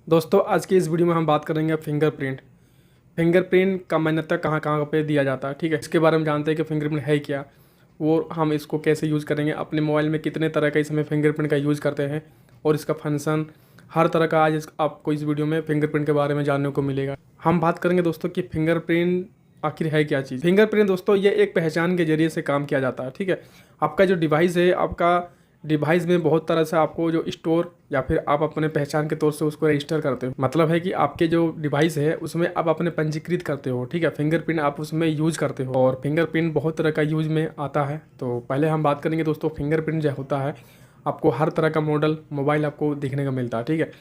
दोस्तों आज की इस वीडियो में हम बात करेंगे फिंगरप्रिंट। फिंगरप्रिंट का मान्यता कहाँ कहाँ पे दिया जाता है, ठीक है। इसके बारे में जानते हैं कि फिंगरप्रिंट है क्या, वो हम इसको कैसे यूज़ करेंगे, अपने मोबाइल में कितने तरह का इसमें फिंगरप्रिंट का यूज़ करते हैं और इसका फंक्शन हर तरह का आज आपको इस वीडियो में फिंगरप्रिंट के बारे में जानने को मिलेगा। हम बात करेंगे दोस्तों कि फिंगरप्रिंट आखिर है क्या चीज़। फिंगरप्रिंट दोस्तों ये एक पहचान के जरिए से काम किया जाता है, ठीक है। आपका जो डिवाइस है, आपका डिवाइस में बहुत तरह से आपको जो स्टोर या फिर आप अपने पहचान के तौर से उसको रजिस्टर करते हो। मतलब है कि आपके जो डिवाइस है उसमें आप अपने पंजीकृत करते हो, ठीक है। फिंगरप्रिंट आप उसमें यूज करते हो और फिंगरप्रिंट बहुत तरह का यूज में आता है। तो पहले हम बात करेंगे दोस्तों, फिंगरप्रिंट जो होता है आपको हर तरह का मॉडल मोबाइल आपको देखने को मिलता है, ठीक है।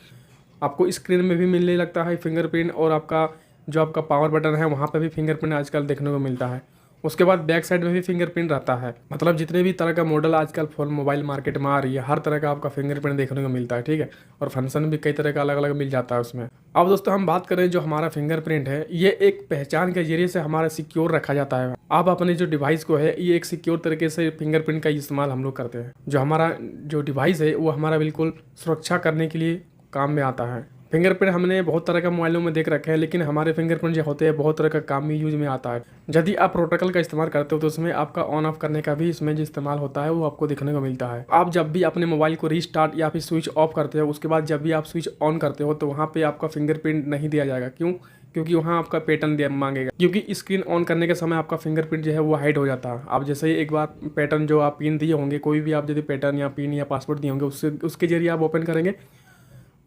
आपको स्क्रीन में भी मिलने लगता है फिंगरप्रिंट और आपका जो आपका पावर बटन है वहाँ पे भी फिंगरप्रिंट आजकल देखने को मिलता है। उसके बाद बैक साइड में भी फिंगरप्रिंट रहता है। मतलब जितने भी तरह का मॉडल आजकल फोन मोबाइल मार्केट में आ रही है हर तरह का आपका फिंगरप्रिंट देखने को मिलता है, ठीक है। और फंक्शन भी कई तरह का अलग अलग मिल जाता है उसमें। अब दोस्तों हम बात करें जो हमारा फिंगरप्रिंट है ये एक पहचान के जरिए से हमारा सिक्योर रखा जाता है। आप अपने जो डिवाइस को है ये एक सिक्योर तरीके से फिंगरप्रिंट का इस्तेमाल हम लोग करते हैं। जो हमारा जो डिवाइस है वो हमारा बिल्कुल सुरक्षा करने के लिए काम में आता है। फिंगरप्रिंट हमने बहुत तरह का मोबाइलों में देख रखे हैं, लेकिन हमारे फिंगरप्रिंट जो होते हैं बहुत तरह का काम में यूज में आता है। यदि आप प्रोटोकॉल का इस्तेमाल करते हो तो उसमें आपका ऑन ऑफ करने का भी इसमें जो इस्तेमाल होता है वो आपको देखने को मिलता है। आप जब भी अपने मोबाइल को रीस्टार्ट या फिर स्विच ऑफ करते हो उसके बाद जब भी आप स्विच ऑन करते हो तो वहाँ पे आपका फिंगरप्रिंट नहीं दिया जाएगा। क्यों? क्योंकि वहाँ आपका पैटर्न दिया मांगेगा, क्योंकि स्क्रीन ऑन करने के समय आपका फिंगरप्रिंट जो है वो हाइड हो जाता है। आप जैसे ही एक बार पैटर्न जो आप पिन दिए होंगे, कोई भी आप यदि पैटर्न या पिन या पासवर्ड दिए होंगे उसके जरिए आप ओपन करेंगे,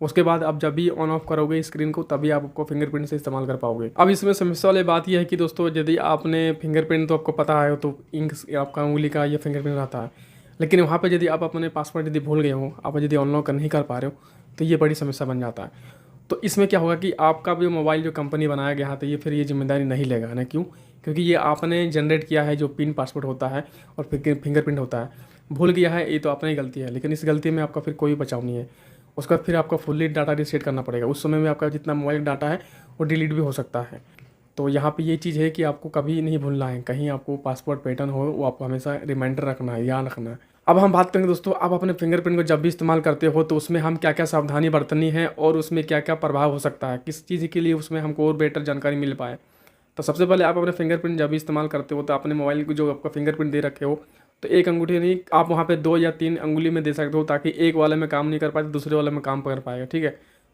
उसके बाद आप जब भी ऑन ऑफ करोगे स्क्रीन को तभी आप आपको फिंगरप्रिंट से इस्तेमाल कर पाओगे। अब इसमें समस्या वाली बात यह है कि दोस्तों यदि आपने फिंगरप्रिंट तो आपको पता है तो इंक आपका उंगली का ये फिंगरप्रिंट रहता है, लेकिन वहाँ पे यदि आप अपने पासवर्ड यदि भूल गए हो, आप यदि अनलॉक नहीं कर पा रहे हो तो ये बड़ी समस्या बन जाता है। तो इसमें क्या होगा कि आपका भी मोबाइल जो कंपनी बनाया गया है तो ये फिर ये जिम्मेदारी नहीं लेगा ना। क्यों? क्योंकि ये आपने जनरेट किया है जो पिन पासवर्ड होता है और फिंगरप्रिंट होता है, भूल गया है, ये तो अपनी ही गलती है। लेकिन इस गलती में आपका फिर कोई बचाव नहीं है। उसका फिर आपका फुल्ली डाटा रीसेट करना पड़ेगा। उस समय में आपका जितना मोबाइल डाटा है वो डिलीट भी हो सकता है। तो यहाँ पे ये चीज़ है कि आपको कभी नहीं भूलना है, कहीं आपको पासवर्ड पैटर्न हो वो आपको हमेशा रिमाइंडर रखना है, याद रखना है। अब हम बात करेंगे दोस्तों, आप अपने फिंगरप्रिंट को जब भी इस्तेमाल करते हो तो उसमें हम क्या क्या सावधानी बरतनी है और उसमें क्या क्या प्रभाव हो सकता है, किस चीज़ के लिए उसमें हमको और बेटर जानकारी मिल पाए। तो सबसे पहले आप अपने फिंगरप्रिंट जब भी इस्तेमाल करते हो तो अपने मोबाइल को जो आपका फिंगरप्रिंट दे रखे हो तो एक अंगूठी नहीं, आप वहाँ पे 2 या 3 अंगुली में दे सकते हो, ताकि एक वाले में काम नहीं कर पाए तो दूसरे वाले में काम कर पाएगा, ठीक है।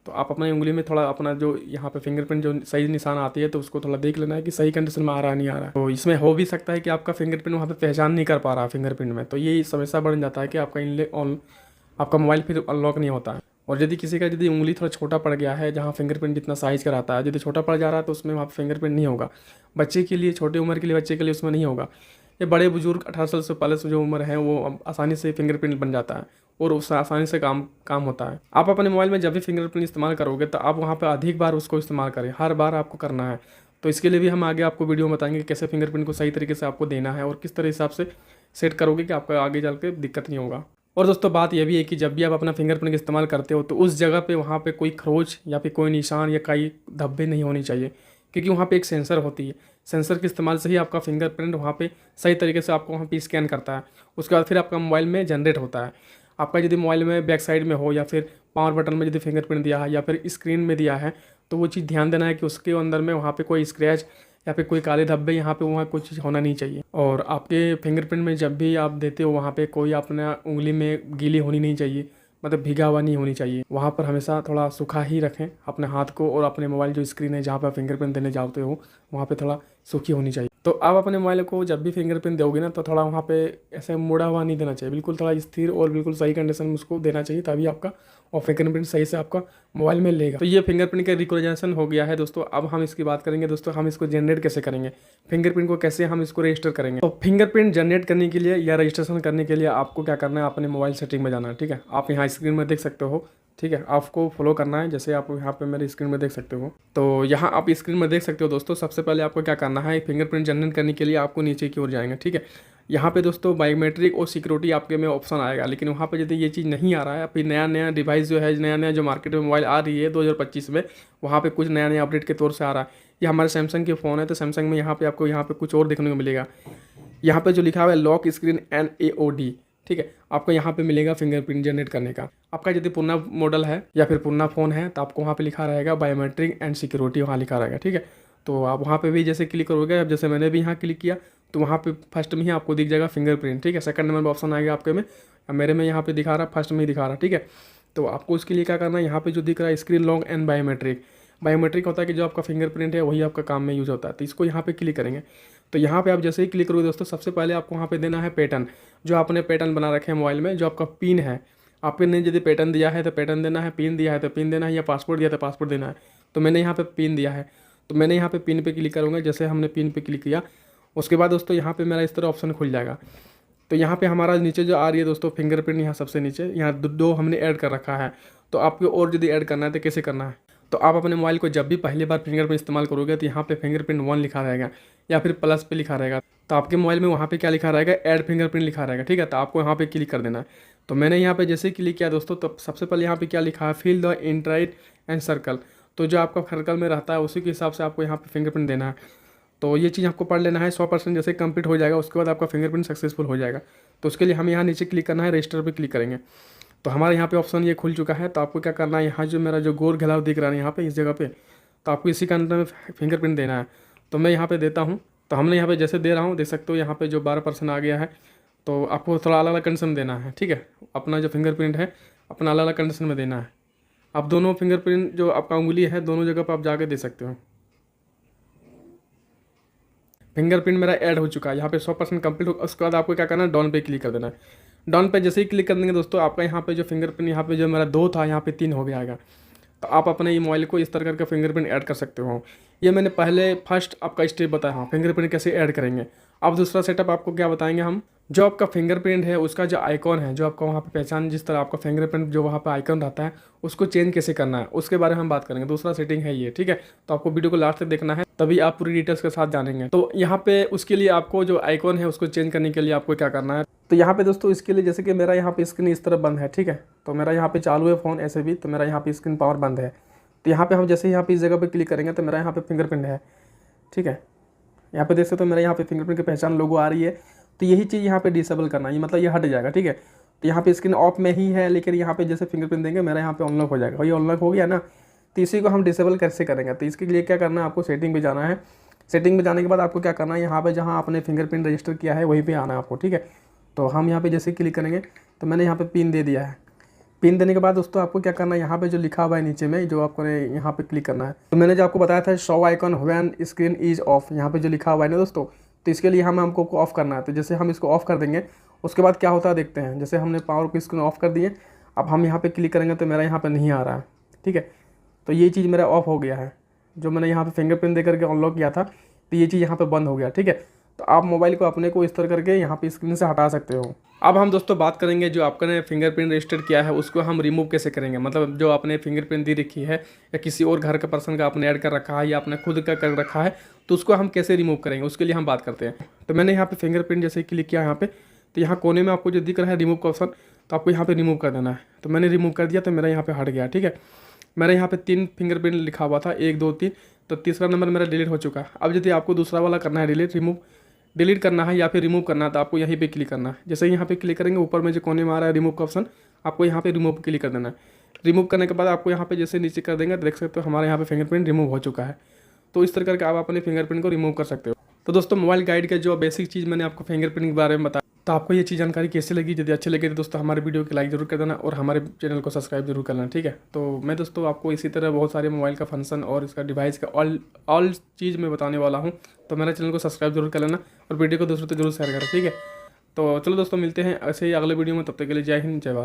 तो आप अपनी उंगली में थोड़ा अपना जो यहाँ पे फिंगरप्रिंट जो सही निशान आती है तो उसको थोड़ा देख लेना है कि सही कंडीशन में आ रहा है नहीं आ रहा है। तो इसमें हो भी सकता है कि आपका फिंगरप्रिंट वहाँ पे पहचान नहीं कर पा रहा है फिंगरप्रिंट में, तो ये समस्या बढ़ जाता है कि आपका मोबाइल फिर अनलॉक नहीं होता है। और यदि किसी का यदि उंगली थोड़ा छोटा पड़ गया है, जहाँ फिंगरप्रिंट जितना साइज़ का रहता है यदि छोटा पड़ जा रहा है तो उसमें वहाँ पे फिंगरप्रिंट नहीं होगा। बच्चे के लिए, छोटी उम्र के लिए बच्चे के लिए उसमें नहीं होगा। ये बड़े बुजुर्ग 18 साल से पहले से जो उम्र है वो आसानी से फिंगरप्रिंट बन जाता है और उससे आसानी से काम होता है। आप अपने मोबाइल में जब भी फिंगरप्रिंट इस्तेमाल करोगे तो आप वहाँ पे अधिक बार उसको इस्तेमाल करें, हर बार आपको करना है। तो इसके लिए भी हम आगे आपको वीडियो में बताएंगे कि कैसे फिंगरप्रिंट को सही तरीके से आपको देना है और किस तरह हिसाब से सेट करोगे कि आपका आगे चल के दिक्कत नहीं होगा। और दोस्तों बात यह भी है कि जब भी आप अपना फिंगरप्रिंट इस्तेमाल करते हो तो उस जगह पे वहाँ पे कोई खरोच या फिर कोई निशान या कई धब्बे नहीं होनी चाहिए, क्योंकि वहाँ पे एक सेंसर होती है। सेंसर के इस्तेमाल से ही आपका फिंगरप्रिंट वहाँ पे सही तरीके से आपको वहाँ पे स्कैन करता है। उसके बाद फिर आपका मोबाइल में जनरेट होता है। आपका यदि मोबाइल में बैक साइड में हो या फिर पावर बटन में यदि फिंगरप्रिंट दिया है या फिर स्क्रीन में दिया है तो वो चीज़ ध्यान देना है कि उसके अंदर में वहाँ पे कोई स्क्रैच या फिर कोई काले धब्बे यहाँ पे वहाँ कुछ होना नहीं चाहिए। और आपके फिंगरप्रिंट में जब भी आप देते हो वहाँ पे कोई अपना उंगली में गीली होनी नहीं चाहिए, मतलब भीगा हुआ नहीं होनी चाहिए। वहाँ पर हमेशा थोड़ा सूखा ही रखें अपने हाथ को, और अपने मोबाइल जो स्क्रीन है जहाँ पर फिंगरप्रिंट देने जाते हो वहाँ पे थोड़ा सूखी होनी चाहिए। तो आप अपने मोबाइल को जब भी फिंगरप्रिंट दोगे ना तो थोड़ा वहाँ पे ऐसे मुड़ा हुआ नहीं देना चाहिए, बिल्कुल थोड़ा स्थिर और बिल्कुल सही कंडीशन में उसको देना चाहिए, तभी आपका और फिंगरप्रिंट सही से आपका मोबाइल में लेगा। तो ये फिंगरप्रिंट का रिकॉग्निशन हो गया है दोस्तों। अब हम इसकी बात करेंगे दोस्तों, हम इसको जनरेट कैसे करेंगे, फिंगरप्रिंट को कैसे हम इसको रजिस्टर करेंगे। तो फिंगरप्रिंट जनरेट करने के लिए या रजिस्ट्रेशन करने के लिए आपको क्या करना है, अपने मोबाइल सेटिंग में जाना है, ठीक है। आप यहाँ स्क्रीन में देख सकते हो, ठीक है, आपको फॉलो करना है। जैसे आप यहाँ पे मेरे स्क्रीन में देख सकते हो, तो यहाँ आप स्क्रीन में देख सकते हो दोस्तों। सबसे पहले आपको क्या करना है, फिंगरप्रिंट जनरेट करने के लिए आपको नीचे की ओर जाएंगे, ठीक है। यहाँ पे दोस्तों बायोमेट्रिक और सिक्योरिटी आपके में ऑप्शन आएगा, लेकिन वहाँ पे यदि ये चीज़ नहीं आ रहा है, फिर नया नया डिवाइस जो है, नया नया जो मार्केट में मोबाइल आ रही है 2025 में, वहाँ पे कुछ नया नया अपडेट के तौर से आ रहा है। ये हमारे सैमसंग के फ़ोन है तो सैमसंग में यहाँ पे आपको यहाँ पे कुछ और देखने को मिलेगा। यहाँ पे जो लिखा हुआ है लॉक स्क्रीन NAOD, ठीक है। आपको यहाँ पे मिलेगा फिंगरप्रिंट जनरेट करने का। आपका यदि पुराना मॉडल है या फिर पुराना फ़ोन है तो आपको वहाँ पे लिखा रहेगा बायोमेट्रिक एंड सिक्योरिटी, वहाँ लिखा रहेगा, ठीक है। तो आप वहाँ पे भी जैसे क्लिक करोगे, अब जैसे मैंने भी यहाँ क्लिक किया तो वहाँ पे फर्स्ट में ही आपको दिख जाएगा फिंगरप्रिंट, ठीक है। सेकंड नंबर पर ऑप्शन आएगा आपके में, अब मेरे में यहाँ पे दिखा रहा, फर्स्ट में ही दिखा रहा, ठीक है। तो आपको उसके लिए क्या करना है, यहाँ पे जो दिख रहा है screen lock and biometric, biometric होता है कि जो आपका फिंगरप्रिंट है वही आपका काम में यूज़ होता है। तो इसको यहाँ पे क्लिक करेंगे। तो यहाँ पे आप जैसे ही क्लिक करोगे दोस्तों, सबसे पहले आपको वहाँ पे देना है पैटर्न, जो आपने पैटर्न बना रखे हैं मोबाइल में, जो आपका पिन है। आपने यदि पैटर्न दिया है तो पैटर्न देना है, पिन दिया है तो पिन देना है, या पासपोर्ट दिया तो पासपोर्ट देना है। तो मैंने यहाँ पे पिन दिया है, तो मैंने यहाँ पे पिन पे क्लिक करूँगा। जैसे हमने पिन पे क्लिक किया उसके बाद दोस्तों यहाँ पे मेरा इस तरह ऑप्शन खुल जाएगा। तो यहाँ पे हमारा नीचे जो आ रही है दोस्तों फिंगरप्रिंट, यहाँ सबसे नीचे यहाँ दो हमने ऐड कर रखा है। तो आपको और यदि ऐड करना है तो कैसे करना है, तो आप अपने मोबाइल को जब भी पहली बार फिंगरप्रिंट इस्तेमाल करोगे तो यहाँ पे फिंगरप्रिंट 1 लिखा रहेगा या फिर प्लस पे लिखा रहेगा। तो आपके मोबाइल में वहाँ पे क्या लिखा रहेगा, ऐड फिंगरप्रिंट लिखा रहेगा, ठीक है। तो आपको यहाँ पे क्लिक कर देना है। तो मैंने यहाँ पे जैसे क्लिक किया दोस्तों, तो सबसे पहले यहाँ पे क्या लिखा है, फिल द इंट्राइट एंड सर्कल। तो जो आपका सर्कल में रहता है उसी के हिसाब से आपको यहाँ पे फिंगरप्रिंट देना है। तो ये चीज़ आपको पढ़ लेना है। 100% जैसे कंप्लीट हो जाएगा उसके बाद आपका फिंगरप्रिंट सक्सेसफुल हो जाएगा। तो उसके लिए हम यहाँ नीचे क्लिक करना है, रजिस्टर पे क्लिक करेंगे। तो हमारे यहाँ पे ऑप्शन ये खुल चुका है। तो आपको क्या करना है, यहाँ जो मेरा जो गोल घिलाव दिख रहा है यहाँ पे इस जगह पे, तो आपको इसी के अंदर में फिंगरप्रिंट देना है। तो मैं यहाँ पे देता हूँ। तो हमने यहाँ पे जैसे दे रहा हूँ, देख सकते हो यहाँ पे जो 12% आ गया है। तो आपको थोड़ा अलग अलग कंडीशन देना है, ठीक है। अपना जो फिंगरप्रिंट है अपना अलग अलग कंडीशन में देना है। आप दोनों फिंगरप्रिंट जो आपका उंगली है दोनों जगह पर आप जाके दे सकते हो। फिंगरप्रिंट मेरा ऐड हो चुका है यहाँ पे 100% कंप्लीट हो। उसके बाद आपको क्या करना है, डॉन पे क्लिक कर देना है। डॉन पे जैसे ही क्लिक कर देंगे दोस्तों, आपका यहाँ पे जो फिंगरप्रिंट यहाँ पे जो मेरा 2 था यहाँ पे 3 हो गया। तो आप अपने ये मोबाइल को इस तरह करके फिंगरप्रिंट ऐड कर सकते हो। ये मैंने पहले फर्स्ट आपका स्टेप बताया, हाँ फिंगरप्रिंट कैसे ऐड करेंगे। अब दूसरा सेटअप आपको क्या बताएंगे हम, जो आपका फिंगरप्रिंट है उसका जो आइकॉन है, जो आपका वहाँ पे पहचान, जिस तरह आपका फिंगरप्रिंट जो वहाँ पे आइकॉन रहता है उसको चेंज कैसे करना है उसके बारे में हम बात करेंगे। दूसरा सेटिंग है ये, ठीक है। तो आपको वीडियो को लास्ट तक देखना है, तभी आप पूरी डिटेल्स के साथ जानेंगे। तो यहाँ पे उसके लिए आपको जो आइकॉन है उसको चेंज करने के लिए आपको क्या करना है, तो यहाँ पे दोस्तों इसके लिए जैसे कि मेरा यहाँ पे स्क्रीन इस तरह बंद है, ठीक है। तो मेरा यहाँ पे चालू है फ़ोन ऐसे भी, तो मेरा यहाँ पे स्क्रीन पावर बंद है। तो यहाँ पे हम जैसे यहाँ पे इस जगह पे क्लिक करेंगे तो मेरा यहाँ पे फिंगरप्रिंट है, ठीक है। यहाँ पे देख सकते हो मेरा यहाँ पे फिंगरप्रिंट की पहचान लोगो आ रही है। तो यही चीज़ यहाँ पे डिसेबल करना है, मतलब ये हट जाएगा, ठीक है। तो यहाँ पे स्क्रीन ऑफ में ही है, लेकिन यहाँ पे जैसे फिंगरप्रिंट देंगे मेरा यहाँ पे अनलॉक हो जाएगा। ये अनलॉक हो गया ना, तो इसी को हम डिसेबल कैसे करेंगे। तो इसके लिए क्या करना है, आपको सेटिंग पे जाना है। सेटिंग पे जाने के बाद आपको क्या करना है, यहाँ पे जहाँ आपने फिंगरप्रिंट रजिस्टर किया है वहीं पे आना है आपको, ठीक है। तो हम यहाँ पे जैसे क्लिक करेंगे तो मैंने यहाँ पे पिन दे दिया है। पिन देने के बाद दोस्तों आपको क्या करना है, यहाँ पे जो लिखा हुआ है नीचे में, जो आपको यहाँ पे क्लिक करना है। तो मैंने जो आपको बताया था show icon when screen is of, यहाँ पे जो लिखा हुआ है ना दोस्तों, तो इसके लिए हमको ऑफ करना है। तो जैसे हम इसको ऑफ कर देंगे उसके बाद क्या होता है देखते हैं। जैसे हमने पावर को स्क्रीन ऑफ कर दिए, अब हम यहाँ पे क्लिक करेंगे तो मेरा यहाँ पे नहीं आ रहा है, ठीक है। तो ये चीज़ मेरा ऑफ हो गया है, जो मैंने यहाँ पे फिंगरप्रिंट दे करके अनलॉक किया था, तो ये चीज़ यहाँ पे बंद हो गया, ठीक है। तो आप मोबाइल को अपने को इस तरह करके यहाँ पे स्क्रीन से हटा सकते हो। अब हम दोस्तों बात करेंगे जो आपने फिंगरप्रिंट रजिस्टर किया है उसको हम रिमूव कैसे करेंगे। मतलब जो आपने फिंगरप्रिंट दी रखी है या किसी और घर के पर्सन का आपने ऐड कर रखा है या आपने खुद का कर रखा है, तो उसको हम कैसे रिमूव करेंगे उसके लिए हम बात करते हैं। तो मैंने यहाँ पे फिंगरप्रिंट जैसे क्लिक किया यहाँ पे, तो यहाँ कोने में आपको जो दिख रहा है रिमूव का ऑप्शन, तो आपको यहाँ पे रिमूव कर देना है। तो मैंने रिमूव कर दिया तो मेरा यहाँ पे हट गया, ठीक है। मेरा यहाँ पे 3 फिंगरप्रिंट लिखा हुआ था, 1 2 3, तो तीसरा नंबर मेरा डिलीट हो चुका है। अब यदि आपको दूसरा वाला करना है डिलीट करना है या फिर रिमूव करना है, तो आपको यहीं पे क्लिक करना है। जैसे यहाँ पे क्लिक करेंगे ऊपर में जो कोने में आ रहा है रिमूव का ऑप्शन, आपको यहाँ पे रिमूव क्लिक कर देना है। रिमूव करने के बाद आपको यहाँ पे जैसे नीचे कर देंगे तो देख सकते हो हमारे यहाँ पे फिंगरप्रिंट रिमूव हो चुका है। तो इस तरह करके आप अपने फिंगरप्रिंट को रिमूव कर सकते हो। तो दोस्तों मोबाइल गाइड के जो बेसिक चीज़ मैंने आपको फिंगरप्रिंट के बारे में बताया, तो आपको ये चीज़ जानकारी कैसे लगी। यदि अच्छी लगी तो दोस्तों हमारे वीडियो को लाइक जरूर कर देना और हमारे चैनल को सब्सक्राइब जरूर करना, ठीक है। तो मैं दोस्तों आपको इसी तरह बहुत सारे मोबाइल का फंक्शन और इसका डिवाइस का ऑल चीज़ मैं बताने वाला हूँ। तो मेरे चैनल को सब्सक्राइब जरूर कर लेना और वीडियो को दोस्तों तो जरूर शेयर करें, ठीक है। तो चलो दोस्तों मिलते हैं ऐसे ही अगले वीडियो में, तब तक के लिए जय हिंद जय भारत।